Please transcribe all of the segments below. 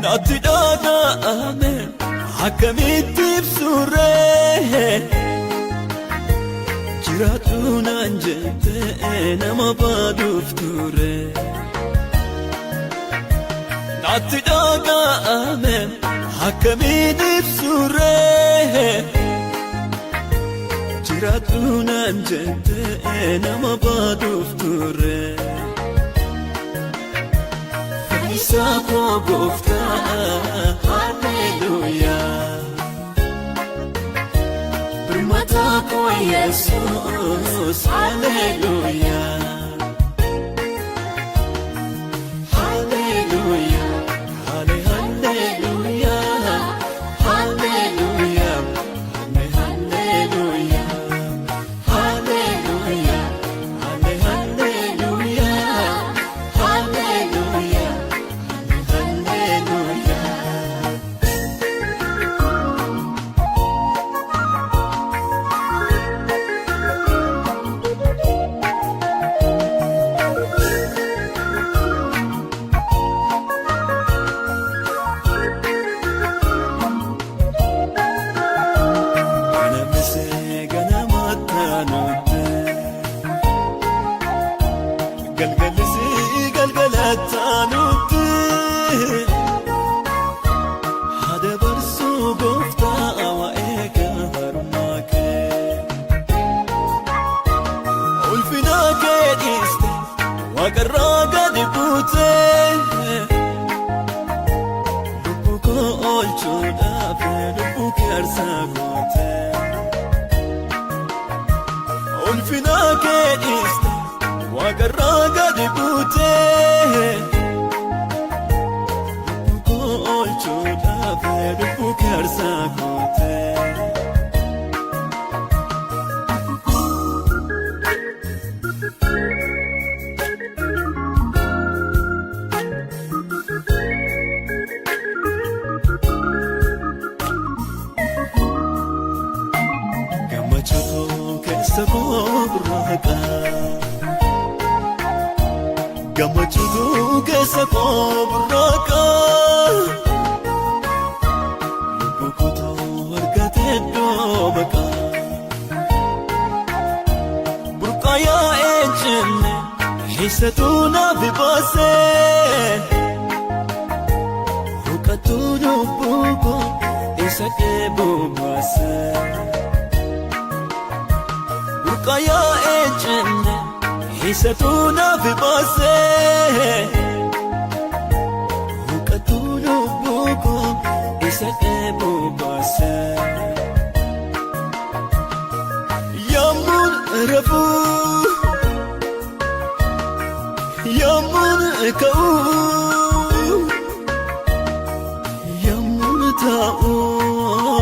Natti dhaga'ame akkamitti ibsurree jiraadhu naan jettee nama baaduuf ture. Natti dhaga'ame akkamitti ibsurree jiraadhu naan jettee nama baaduuf ture. Sako gofta, hallelujah. Bermata ko Yesus, hallelujah. Hallelujah, hallelujah, hallelujah, hallelujah, hallelujah, hallelujah, hallelujah. Waqarraga dibute lubbu ko oolchuudhaaf lubbu kee aarsaa goote. Ulfina kee dhiiste waqarraga dibute lubbu ko oolchuudhaaf lubbu kee aarsaa goote. Gammachuutu keessa koo burraaqa lubbu koo argatee iddoo baqa burqaa yaa'ee jenne eessattuu naaf baasee huqqattuu lubbuu koo eessa dheebuu baasee burqaa yaa'ee jenne eessattuu naaf baasee huqqattuu lubbuu koo eessa dheebuu baasee. Yommuun rafuu yommuun ka'uu yommuun taa'uu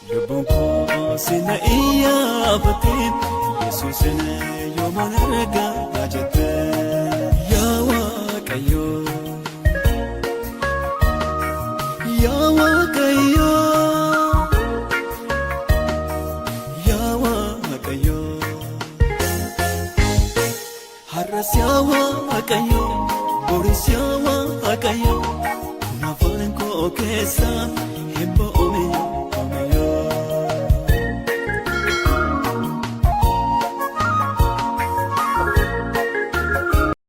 lubbuun koo sina iyyaafatee Yesuusin yooma argaa jette. Yaa Waaqayyo, yaa Waaqayyo, yaa Waaqayyo. Har'as yaa Waaqayyo, boris yaa Waaqayyo. Kun afaan koo keessa hin ba'u.